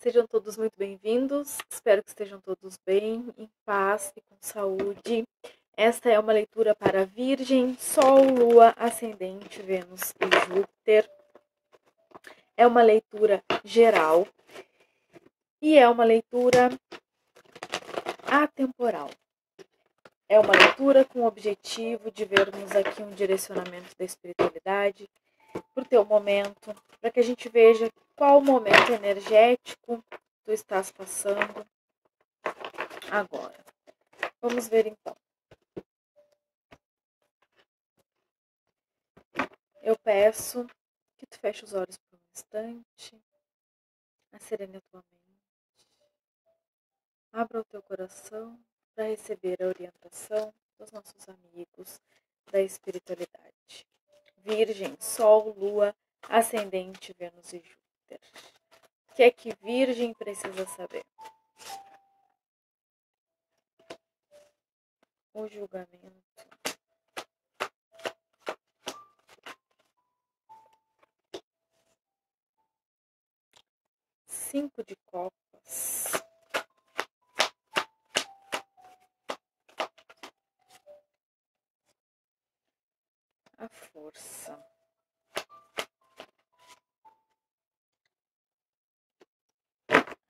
Sejam todos muito bem-vindos. Espero que estejam todos bem, em paz e com saúde. Esta é uma leitura para Virgem, Sol, Lua, Ascendente, Vênus e Júpiter. É uma leitura geral e é uma leitura atemporal. É uma leitura com o objetivo de vermos aqui um direcionamento da espiritualidade para o teu momento, para que a gente veja qual momento energético tu estás passando agora. Vamos ver então. Eu peço que tu feche os olhos por um instante, acerene a tua mente, abra o teu coração para receber a orientação dos nossos amigos da espiritualidade. Virgem, Sol, Lua, Ascendente, Vênus e Júpiter. O que é que Virgem precisa saber? O julgamento. Cinco de copas. A força.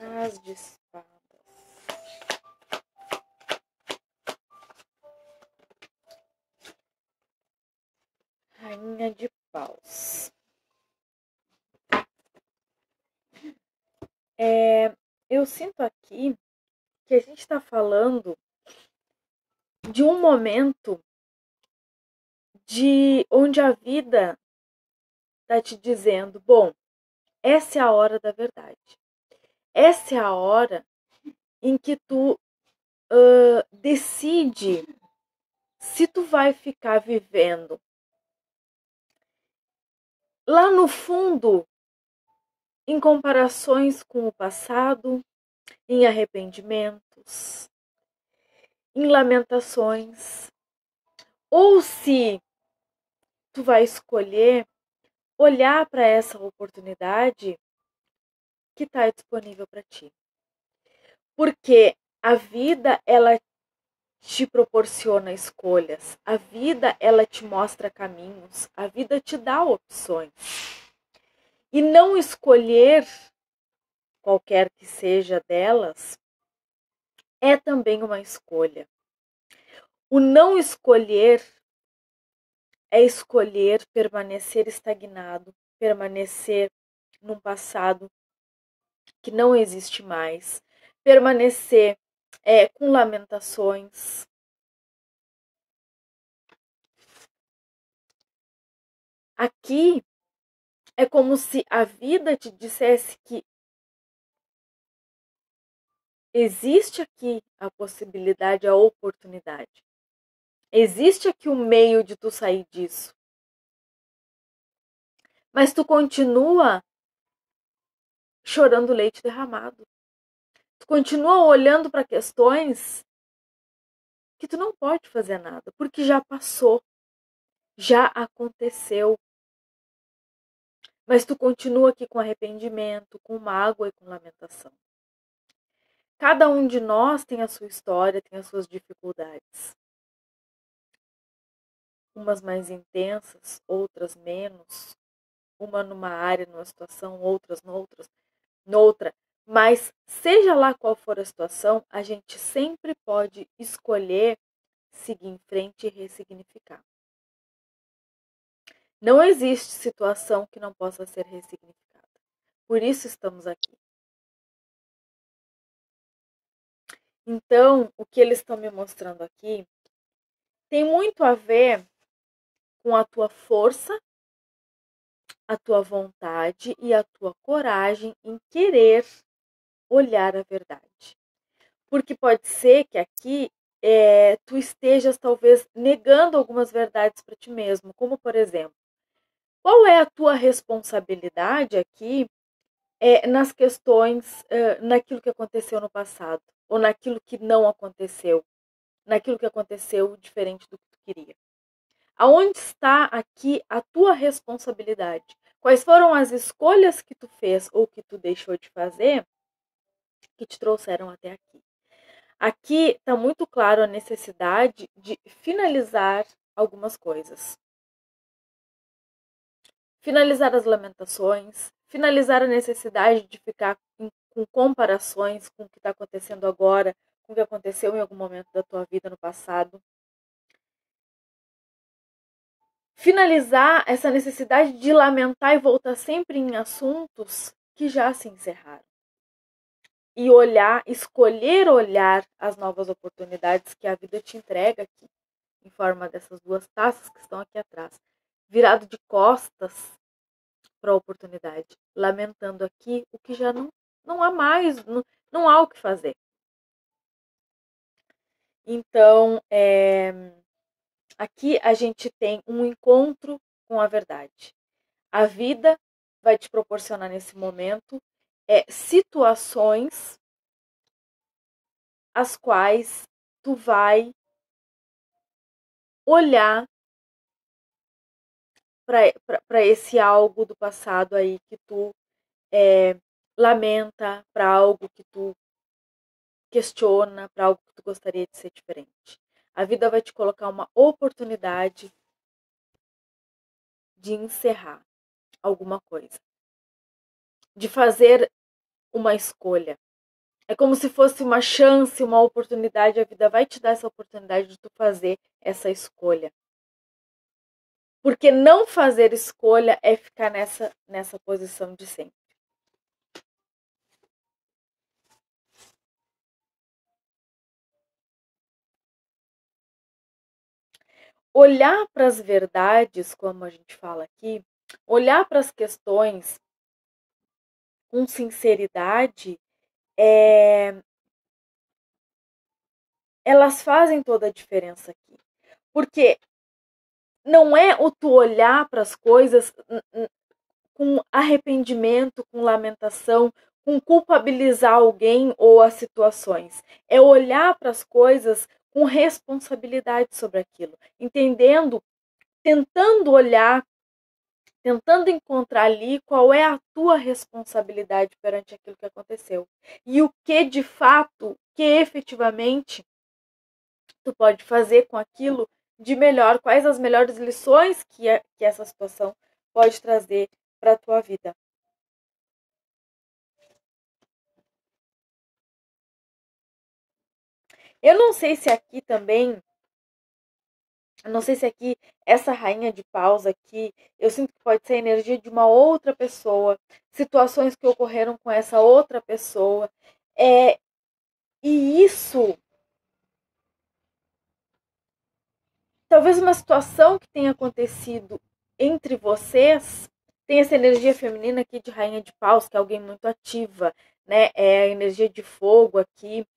As de espadas. Rainha de paus. Eu sinto aqui que a gente está falando de um momento de onde a vida está te dizendo, bom, essa é a hora da verdade. Essa é a hora em que tu decide se tu vai ficar vivendo lá no fundo em comparações com o passado, em arrependimentos, em lamentações, ou se tu vai escolher olhar para essa oportunidade que está disponível para ti. Porque a vida, ela te proporciona escolhas, a vida, ela te mostra caminhos, a vida te dá opções. E não escolher qualquer que seja delas é também uma escolha. O não escolher é escolher permanecer estagnado, permanecer num passado que não existe mais, permanecer com lamentações. Aqui é como se a vida te dissesse que existe aqui a possibilidade, a oportunidade. Existe aqui o meio de tu sair disso. Mas tu continua chorando leite derramado. Tu continua olhando para questões que tu não pode fazer nada, porque já passou, já aconteceu. Mas tu continua aqui com arrependimento, com mágoa e com lamentação. Cada um de nós tem a sua história, tem as suas dificuldades. Umas mais intensas, outras menos. Uma numa área, numa situação, outras noutra. Mas seja lá qual for a situação, a gente sempre pode escolher seguir em frente e ressignificar. Não existe situação que não possa ser ressignificada. Por isso estamos aqui. Então, o que eles estão me mostrando aqui tem muito a ver com a tua força, a tua vontade e a tua coragem em querer olhar a verdade. Porque pode ser que aqui tu estejas talvez negando algumas verdades para ti mesmo, como por exemplo, qual é a tua responsabilidade aqui nas questões, naquilo que aconteceu no passado, ou naquilo que não aconteceu, naquilo que aconteceu diferente do que tu queria. Aonde está aqui a tua responsabilidade? Quais foram as escolhas que tu fez ou que tu deixou de fazer que te trouxeram até aqui. Aqui está muito claro a necessidade de finalizar algumas coisas. Finalizar as lamentações, finalizar a necessidade de ficar com comparações com o que está acontecendo agora, com o que aconteceu em algum momento da tua vida no passado. Finalizar essa necessidade de lamentar e voltar sempre em assuntos que já se encerraram. E olhar, escolher olhar as novas oportunidades que a vida te entrega aqui, em forma dessas duas taças que estão aqui atrás. Virado de costas para a oportunidade, lamentando aqui o que já não há mais, não há o que fazer. Então, aqui a gente tem um encontro com a verdade. A vida vai te proporcionar nesse momento situações as quais tu vai olhar para esse algo do passado aí que tu lamenta, para algo que tu questiona, para algo que tu gostaria de ser diferente. A vida vai te colocar uma oportunidade de encerrar alguma coisa, de fazer uma escolha. É como se fosse uma chance, uma oportunidade, a vida vai te dar essa oportunidade de tu fazer essa escolha. Porque não fazer escolha é ficar nessa posição de sempre. Olhar para as verdades, como a gente fala aqui, olhar para as questões com sinceridade, elas fazem toda a diferença aqui. Porque não é o tu olhar para as coisas com arrependimento, com lamentação, com culpabilizar alguém ou as situações. É olhar para as coisas com responsabilidade sobre aquilo, entendendo, tentando olhar, tentando encontrar ali qual é a tua responsabilidade perante aquilo que aconteceu. E o que de fato, que efetivamente tu pode fazer com aquilo de melhor, quais as melhores lições que essa situação pode trazer para a tua vida. Eu não sei se aqui também, eu não sei se aqui essa rainha de paus aqui, eu sinto que pode ser a energia de uma outra pessoa, situações que ocorreram com essa outra pessoa. E isso, talvez uma situação que tenha acontecido entre vocês, tem essa energia feminina aqui de rainha de paus, que é alguém muito ativa, né? É a energia de fogo aqui.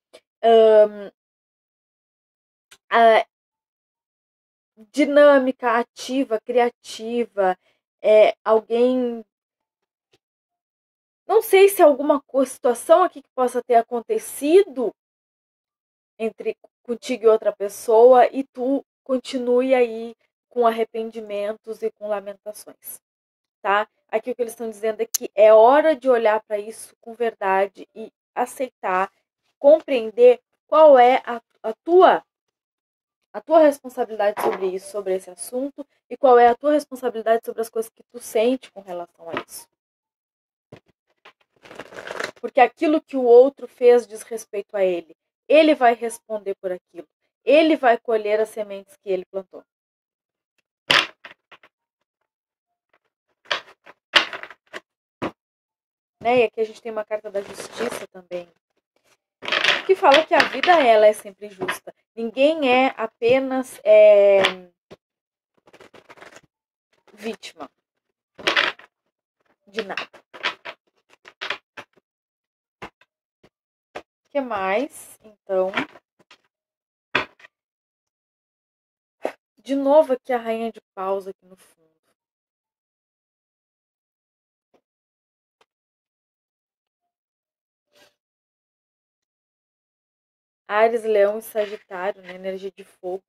Dinâmica, ativa, criativa, alguém. Não sei se alguma situação aqui que possa ter acontecido entre contigo e outra pessoa e tu continue aí com arrependimentos e com lamentações, tá? Aqui o que eles estão dizendo é que é hora de olhar para isso com verdade e aceitar, compreender qual é a tua responsabilidade sobre isso, sobre esse assunto, e qual é a tua responsabilidade sobre as coisas que tu sente com relação a isso. Porque aquilo que o outro fez diz respeito a ele. Ele vai responder por aquilo. Ele vai colher as sementes que ele plantou. Né? E aqui a gente tem uma carta da justiça também, que fala que a vida ela é sempre justa. Ninguém é apenas vítima de nada. O que mais? Então, de novo aqui a rainha de paus aqui no fundo. Áries, Leão e Sagitário, né? Energia de fogo.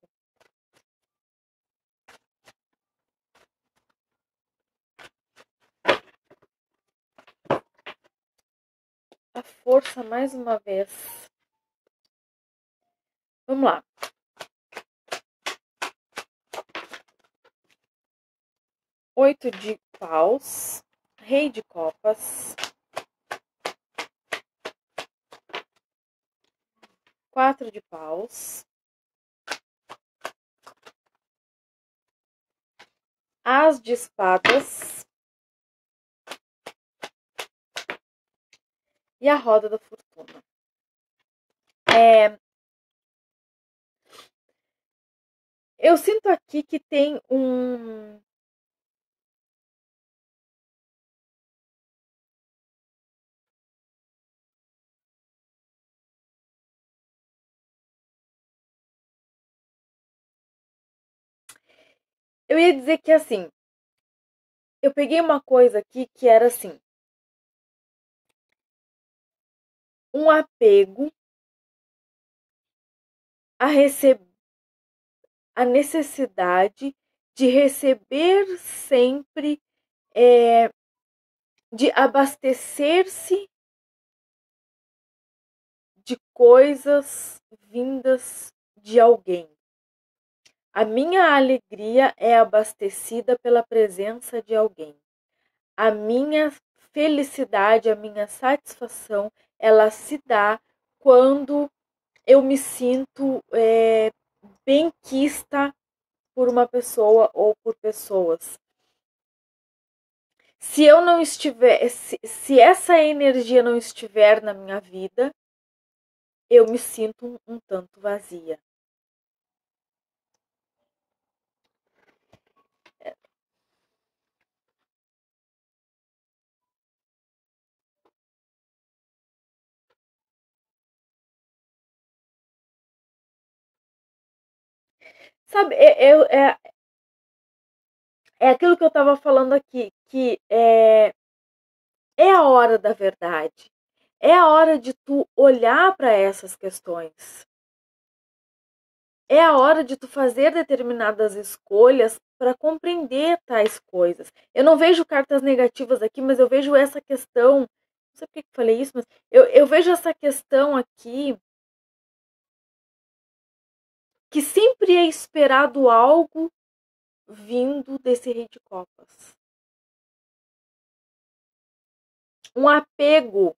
a força mais uma vez. Vamos lá. Oito de paus, rei de copas, 4 de paus, as de espadas e a roda da fortuna. Eu sinto aqui que tem um... Eu ia dizer que assim, eu peguei uma coisa aqui que era assim, um apego a receber, a necessidade de receber sempre, de abastecer-se de coisas vindas de alguém. A minha alegria é abastecida pela presença de alguém. A minha felicidade, a minha satisfação, ela se dá quando eu me sinto benquista por uma pessoa ou por pessoas. Se eu não estiver, se essa energia não estiver na minha vida, eu me sinto um tanto vazia. Sabe, é aquilo que eu estava falando aqui, que é a hora da verdade. É a hora de tu olhar para essas questões. É a hora de tu fazer determinadas escolhas para compreender tais coisas. Eu não vejo cartas negativas aqui, mas eu vejo essa questão. Não sei por que eu falei isso, mas eu vejo essa questão aqui que sempre é esperado algo vindo desse rei de copas. Um apego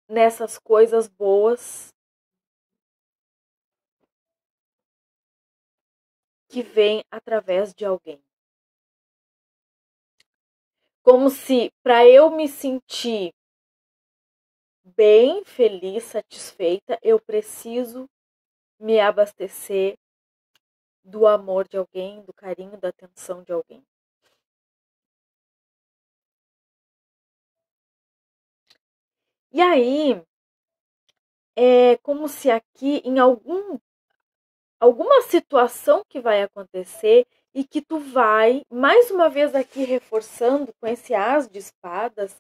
nessas coisas boas que vem através de alguém. Como se para eu me sentir bem, feliz, satisfeita, eu preciso me abastecer do amor de alguém, do carinho, da atenção de alguém. E aí, é como se aqui em alguma situação que vai acontecer e que tu vai, mais uma vez aqui reforçando com esse as de espadas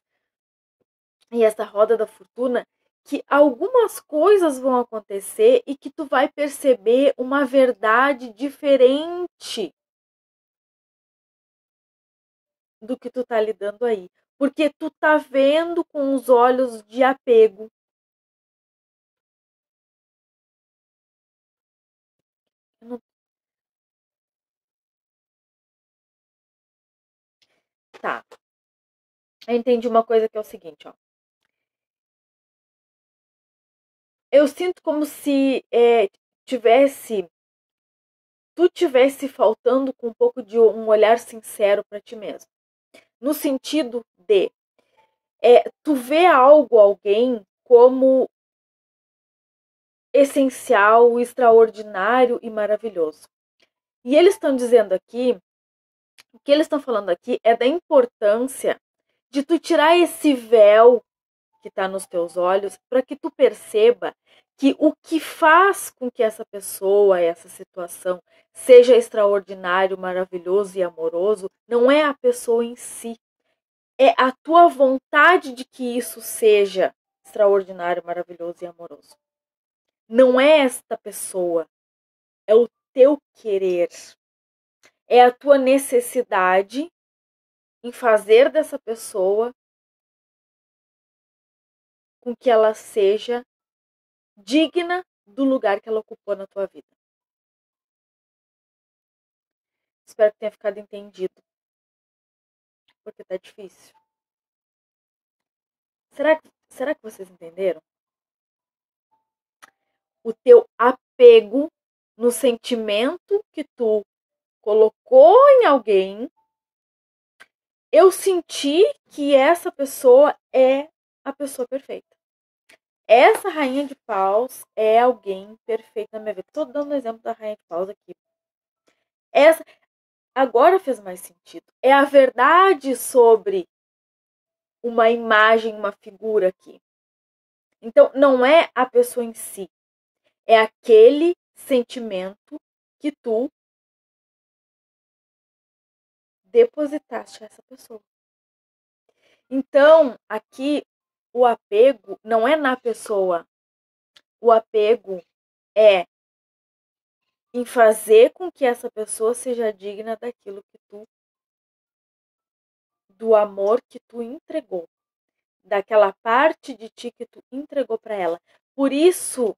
e essa roda da fortuna, que algumas coisas vão acontecer e que tu vai perceber uma verdade diferente do que tu tá lidando aí. Porque tu tá vendo com os olhos de apego. Não... Tá. Eu entendi uma coisa que é o seguinte, ó. Eu sinto como se tu tivesse faltando com um pouco de um olhar sincero para ti mesmo. No sentido de tu vê algo, alguém, como essencial, extraordinário e maravilhoso. E eles estão dizendo aqui, o que eles estão falando aqui é da importância de tu tirar esse véu que está nos teus olhos para que tu perceba que o que faz com que essa pessoa, essa situação seja extraordinário, maravilhoso e amoroso, não é a pessoa em si, é a tua vontade de que isso seja extraordinário, maravilhoso e amoroso. Não é esta pessoa, é o teu querer, é a tua necessidade em fazer dessa pessoa com que ela seja digna do lugar que ela ocupou na tua vida. Espero que tenha ficado entendido, porque tá difícil. Será que vocês entenderam? O teu apego no sentimento que tu colocou em alguém, eu senti que essa pessoa é a pessoa perfeita. Essa rainha de paus é alguém perfeito na minha vida. Tô dando exemplo da rainha de paus aqui. Essa agora fez mais sentido. É a verdade sobre uma imagem, uma figura aqui. Então, não é a pessoa em si. É aquele sentimento que tu depositaste a essa pessoa. Então, aqui, o apego não é na pessoa. O apego é em fazer com que essa pessoa seja digna daquilo que tu, do amor que tu entregou, daquela parte de ti que tu entregou para ela. Por isso,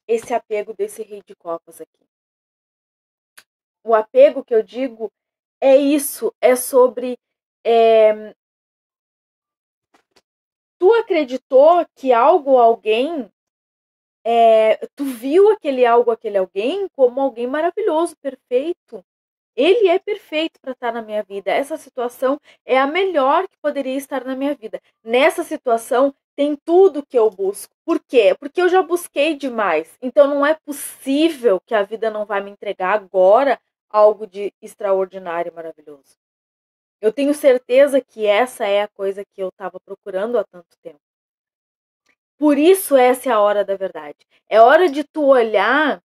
esse apego desse rei de copas aqui. O apego que eu digo é isso, é sobre tu acreditou que algo ou alguém, tu viu aquele algo, aquele alguém como alguém maravilhoso, perfeito. Ele é perfeito para estar na minha vida. Essa situação é a melhor que poderia estar na minha vida. Nessa situação tem tudo que eu busco. Por quê? Porque eu já busquei demais. Então não é possível que a vida não vai me entregar agora algo de extraordinário e maravilhoso. Eu tenho certeza que essa é a coisa que eu estava procurando há tanto tempo. Por isso essa é a hora da verdade. É hora de tu olhar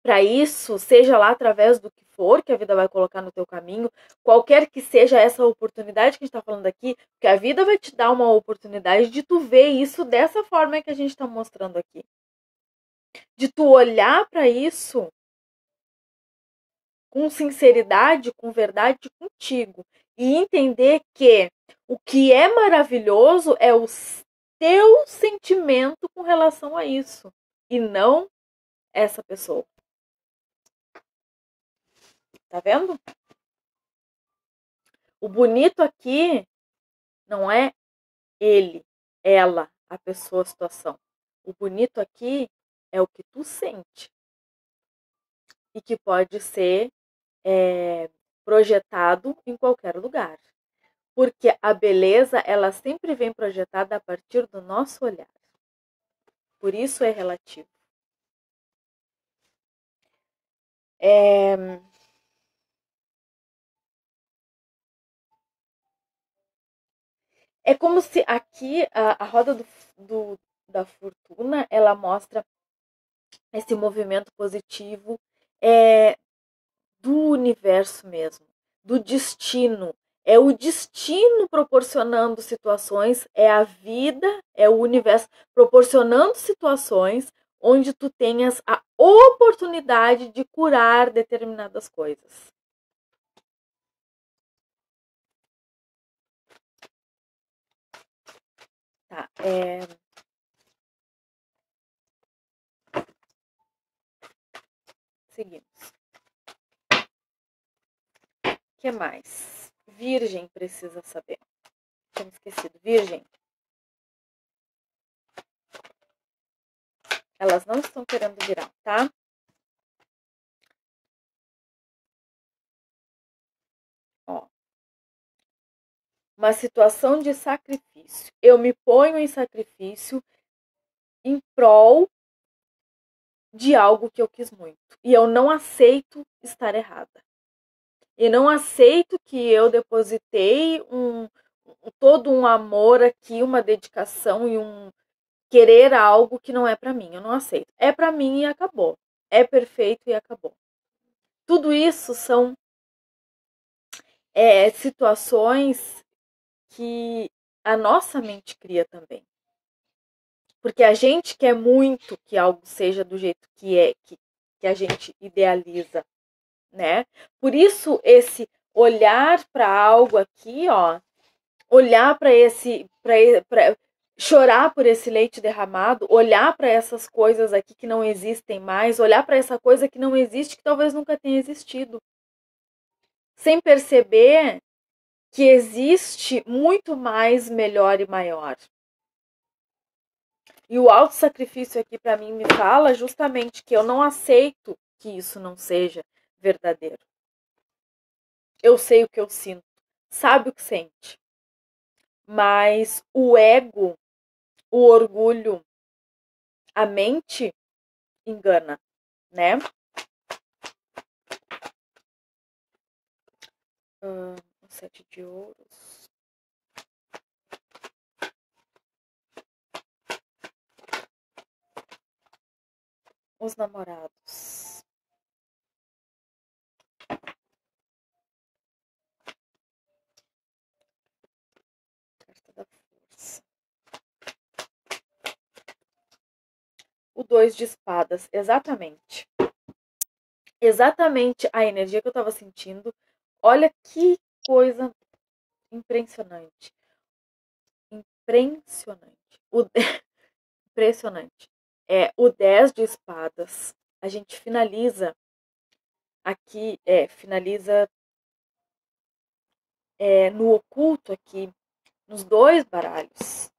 para isso, seja lá através do que for que a vida vai colocar no teu caminho, qualquer que seja essa oportunidade que a gente está falando aqui, que a vida vai te dar uma oportunidade de tu ver isso dessa forma que a gente está mostrando aqui. De tu olhar para isso com sinceridade, com verdade contigo e entender que o que é maravilhoso é o teu sentimento com relação a isso e não essa pessoa. Tá vendo? O bonito aqui não é ele, ela, a pessoa, a situação. O bonito aqui é o que tu sente e que pode ser projetado em qualquer lugar. Porque a beleza, ela sempre vem projetada a partir do nosso olhar. Por isso é relativo. É como se aqui a roda da fortuna, ela mostra esse movimento positivo do universo mesmo, do destino. É o destino proporcionando situações, é a vida, é o universo proporcionando situações onde tu tenhas a oportunidade de curar determinadas coisas. Tá, seguimos. O que mais? Virgem precisa saber. Tinha esquecido. Virgem. Elas não estão querendo virar, tá? Ó. Uma situação de sacrifício. Eu me ponho em sacrifício em prol de algo que eu quis muito. E eu não aceito estar errada. E não aceito que eu depositei todo um amor aqui, uma dedicação e um querer algo que não é para mim. Eu não aceito. É para mim e acabou. É perfeito e acabou. Tudo isso são situações que a nossa mente cria também. Porque a gente quer muito que algo seja do jeito que é, que a gente idealiza, né? Por isso esse olhar para algo aqui, ó, olhar para chorar por esse leite derramado, olhar para essas coisas aqui que não existem mais, olhar para essa coisa que não existe, que talvez nunca tenha existido, sem perceber que existe muito mais, melhor e maior. E o auto-sacrifício aqui para mim me fala justamente que eu não aceito que isso não seja verdadeiro. Eu sei o que eu sinto, sabe o que sente. Mas o ego, o orgulho, a mente engana, né? O 7 de ouros. Os namorados. Carta da força. O 2 de espadas, exatamente. Exatamente a energia que eu tava sentindo. Olha que coisa impressionante. Impressionante. Impressionante. O 10 de espadas. A gente finaliza aqui, finaliza no oculto aqui, nos dois baralhos,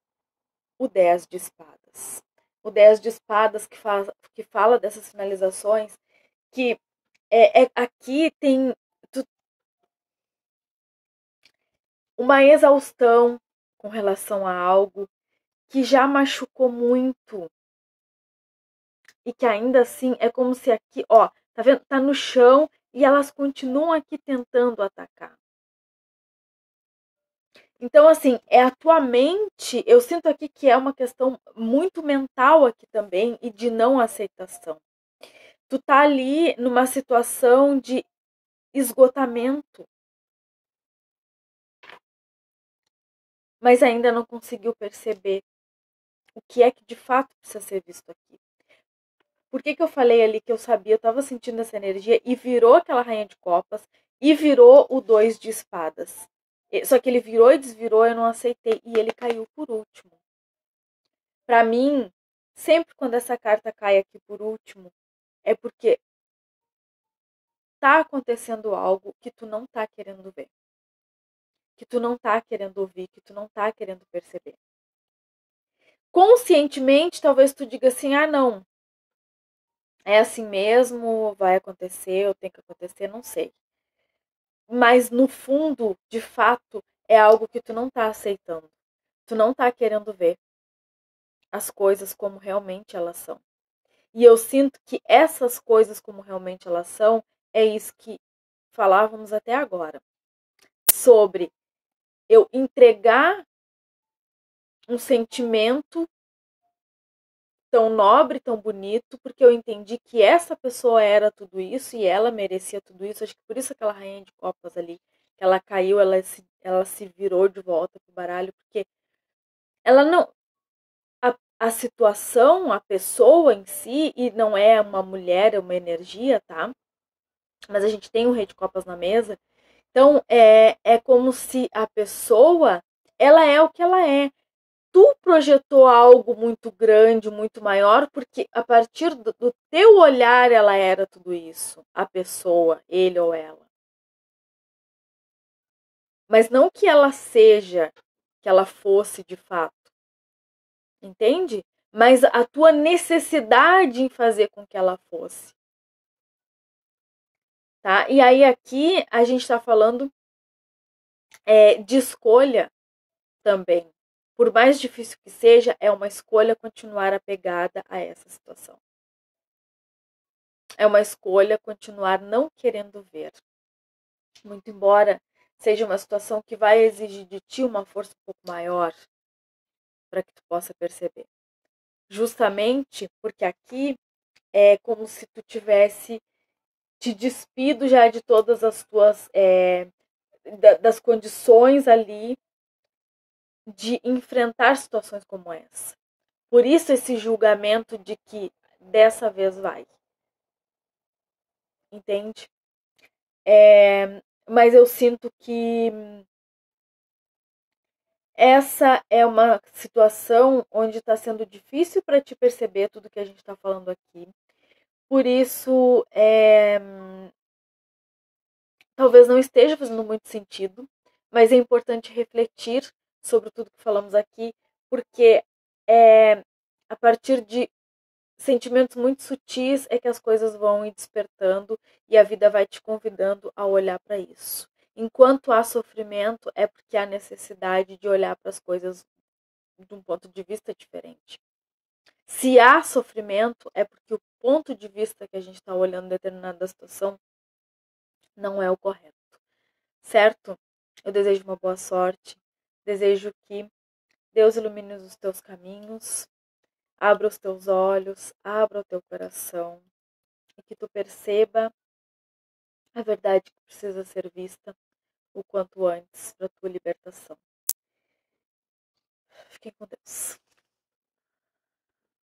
o 10 de espadas. O 10 de espadas que fala dessas finalizações, que aqui tem uma exaustão com relação a algo que já machucou muito e que ainda assim é como se aqui, ó, tá vendo? Tá no chão e elas continuam aqui tentando atacar. Então, assim, é a tua mente, eu sinto aqui que é uma questão muito mental aqui também e de não aceitação. Tu tá ali numa situação de esgotamento, mas ainda não conseguiu perceber o que é que de fato precisa ser visto aqui. Por que eu falei ali que eu sabia, eu tava sentindo essa energia e virou aquela rainha de copas e virou o 2 de espadas. Só que ele virou e desvirou, eu não aceitei e ele caiu por último. Para mim, sempre quando essa carta cai aqui por último, é porque tá acontecendo algo que tu não tá querendo ver, que tu não tá querendo ouvir, que tu não tá querendo perceber. Conscientemente, talvez tu diga assim: "Ah, não. É assim mesmo, vai acontecer, ou tem que acontecer, não sei". Mas no fundo, de fato, é algo que tu não tá aceitando. Tu não tá querendo ver as coisas como realmente elas são. E eu sinto que essas coisas como realmente elas são, é isso que falávamos até agora. Sobre eu entregar um sentimento tão nobre, tão bonito, porque eu entendi que essa pessoa era tudo isso e ela merecia tudo isso. Acho que por isso aquela rainha de copas ali, que ela caiu, ela se virou de volta pro baralho, porque ela não. A situação, a pessoa em si, e não é uma mulher, é uma energia, tá? Mas a gente tem um rei de copas na mesa. Então, é como se a pessoa, ela é o que ela é. Tu projetou algo muito grande, muito maior, porque a partir do teu olhar ela era tudo isso. A pessoa, ele ou ela. Mas não que ela seja, que ela fosse de fato. Entende? Mas a tua necessidade em fazer com que ela fosse. Tá? E aí aqui a gente está falando de escolha também. Por mais difícil que seja, é uma escolha continuar apegada a essa situação. É uma escolha continuar não querendo ver. Muito embora seja uma situação que vai exigir de ti uma força um pouco maior para que tu possa perceber. Justamente porque aqui é como se tu tivesse te despido já de todas as tuas das condições ali de enfrentar situações como essa. Por isso esse julgamento de que dessa vez vai. Entende? Mas eu sinto que essa é uma situação onde está sendo difícil para te perceber tudo que a gente está falando aqui. Por isso, talvez não esteja fazendo muito sentido, mas é importante refletir sobre tudo que falamos aqui, porque a partir de sentimentos muito sutis é que as coisas vão ir despertando e a vida vai te convidando a olhar para isso. Enquanto há sofrimento, é porque há necessidade de olhar para as coisas de um ponto de vista diferente. Se há sofrimento, é porque o ponto de vista que a gente está olhando determinada situação não é o correto. Certo? Eu desejo uma boa sorte. Desejo que Deus ilumine os teus caminhos, abra os teus olhos, abra o teu coração e que tu perceba a verdade que precisa ser vista o quanto antes para tua libertação. Fiquem com Deus.